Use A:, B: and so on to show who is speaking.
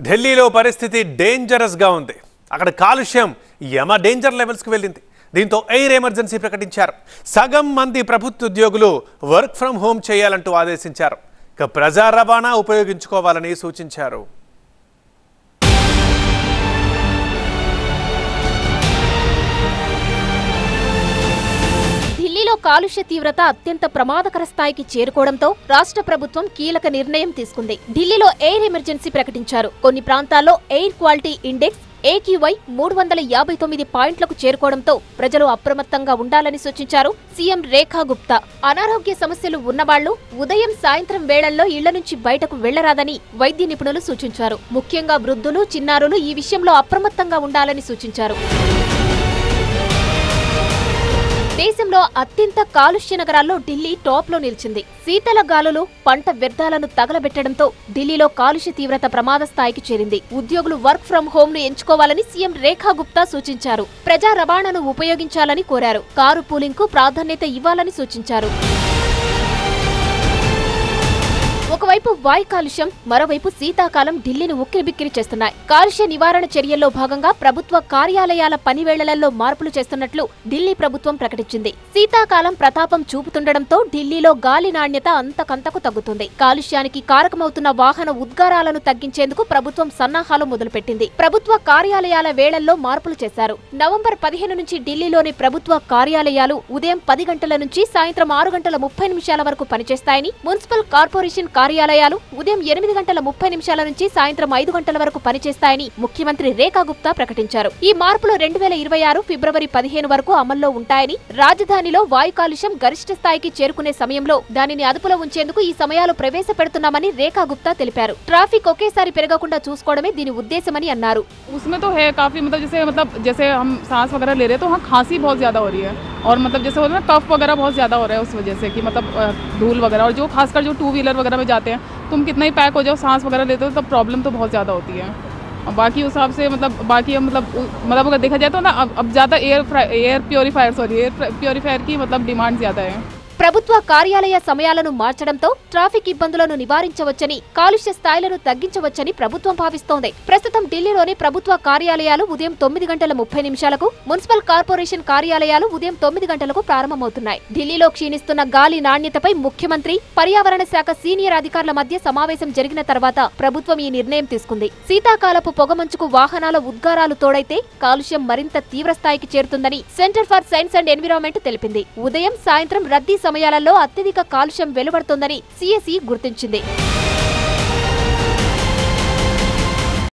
A: ఢిల్లీలో పరిస్థితి డేంజరస్ గా ఉంది. అక్కడ కాలుష్యం యమ డేంజర్ లెవెల్స్ కి వెళ్ళింది. దీంతో ఎయిర్ ఎమర్జెన్సీ ప్రకటించారు. సగం మంది ప్రభుత్వ ఉద్యోగులు వర్క్ ఫ్రం హోమ్ చేయాలంటూ ఆదేశించారు. ఇక ప్రజా రవాణా ఉపయోగించుకోవాలని సూచించారు.
B: ఢిల్లీలో కాలుష్య తీవ్రత అత్యంత ప్రమాదకర స్థాయికి చేరుకోవడంతో రాష్ట్ర ప్రభుత్వం కీలక నిర్ణయం తీసుకుంది. ఢిల్లీలో ఎయిర్ ఎమర్జెన్సీ ప్రకటించారు. కొన్ని ప్రాంతాల్లో ఎయిర్ క్వాలిటీ ఇండెక్స్ AQI 359 పాయింట్లకు చేరుకోవడంతో ప్రజలు అప్రమత్తంగా ఉండాలని సూచించారు సీఎం రేఖా గుప్తా. అనారోగ్య సమస్యలు ఉన్నవాళ్లు ఉదయం సాయంత్రం వేళల్లో ఇళ్ల నుంచి బయటకు వెళ్లరాదని వైద్య నిపుణులు సూచించారు. ముఖ్యంగా వృద్ధులు, చిన్నారులు ఈ విషయంలో అప్రమత్తంగా ఉండాలని సూచించారు. దేశంలో అత్యంత కాలుష్య నగరాల్లో ఢిల్లీ టాప్ లో నిలిచింది. శీతల గాలులు, పంట వ్యర్థాలను తగలబెట్టడంతో ఢిల్లీలో కాలుష్య తీవ్రత ప్రమాద స్థాయికి చేరింది. ఉద్యోగులు వర్క్ ఫ్రం హోమ్ ను ఎంచుకోవాలని సీఎం రేఖా గుప్తా సూచించారు. ప్రజా రవాణాను ఉపయోగించాలని కోరారు. కారు పూలింగ్ కు ప్రాధాన్యత ఇవ్వాలని సూచించారు. ఒకవైపు వాయు కాలుష్యం, మరోవైపు శీతాకాలం ఢిల్లీని ఉక్కిరిబిక్కిరి చేస్తున్నాయి. కాలుష్య నివారణ చర్యల్లో భాగంగా ప్రభుత్వ కార్యాలయాల పని వేళలలో మార్పులు చేస్తున్నట్లు ఢిల్లీ ప్రభుత్వం ప్రకటించింది. శీతాకాలం ప్రతాపం చూపుతుండటంతో ఢిల్లీలో గాలి నాణ్యత అంతకంతకు తగ్గుతుంది. కాలుష్యానికి కారకమవుతున్న వాహన ఉద్గారాలను తగ్గించేందుకు ప్రభుత్వం సన్నాహాలు మొదలుపెట్టింది. ప్రభుత్వ కార్యాలయాల వేళల్లో మార్పులు చేశారు. నవంబర్ 15 నుంచి ఢిల్లీలోని ప్రభుత్వ కార్యాలయాలు ఉదయం 10 గంటల నుంచి సాయంత్రం 6:30 వరకు పనిచేస్తాయని, మున్సిపల్ కార్పొరేషన్ కార్యాలయాలు ఉదయం 8:30 నుంచి సాయంత్రం 5 గంటల వరకు పనిచేస్తాయని ముఖ్యమంత్రి రేఖా గుప్తా ప్రకటించారు. ఈ మార్పులు 2026 ఫిబ్రవరి 15 వరకు అమల్లో ఉంటాయని, రాజధానిలో వాయు కాలుష్యం గరిష్ట స్థాయికి చేరుకునే సమయంలో దానిని అదుపులో ఉంచేందుకు ఈ సమయాలు ప్రవేశపెడుతున్నామని రేఖా గుప్తా తెలిపారు. ట్రాఫిక్ ఒకేసారి పెరగకుండా చూసుకోవడమే దీని ఉద్దేశమని అన్నారు.
C: उसमें तो है काफ़ी जैसे हम सांस वगैरह ले रहे हैं तो वहाँ खांसी बहुत ज़्यादा हो रही है और जैसे होता है कफ वगैरह बहुत ज़्यादा हो रहा है उस वजह से कि धूल वगैरह, और जो खासकर जो 2 व्हीलर वगैरह में जाते हैं, तुम कितना ही पैक हो जाओ, सांस वगैरह लेते हो तब प्रॉब्लम तो बहुत ज़्यादा होती है. और बाकी उस हिसाब से बाकी अगर देखा जाए तो ना अब ज़्यादा एयर प्योरीफायर की डिमांड ज़्यादा है.
B: ప్రభుత్వ కార్యాలయ సమయాలను మార్చడంతో ట్రాఫిక్ ఇబ్బందులను నివారించవచ్చని, కాలుష్య స్థాయిలను తగ్గించవచ్చని ప్రభుత్వం భావిస్తోంది. ప్రస్తుతం ఢిల్లీలోని ప్రభుత్వ కార్యాలయాలు ఉదయం 9:30 మున్సిపల్ కార్పొరేషన్ కార్యాలయాలు ఉదయం 9 ప్రారంభమవుతున్నాయి. ఢిల్లీలో క్షీణిస్తున్న గాలి నాణ్యతపై ముఖ్యమంత్రి, పర్యావరణ శాఖ సీనియర్ అధికారుల మధ్య సమావేశం జరిగిన తర్వాత ప్రభుత్వం ఈ నిర్ణయం తీసుకుంది. శీతాకాలపు పొగమంచుకు వాహనాల ఉద్గారాలు తోడైతే కాలుష్యం మరింత తీవ్రస్థాయికి చేరుతుందని Centre for Science and Environment తెలిపింది. ఉదయం, సాయంత్రం రద్దీ సమయాలలో అత్యధిక కాలుష్యం వెలువడుతోందని CSE గుర్తించింది.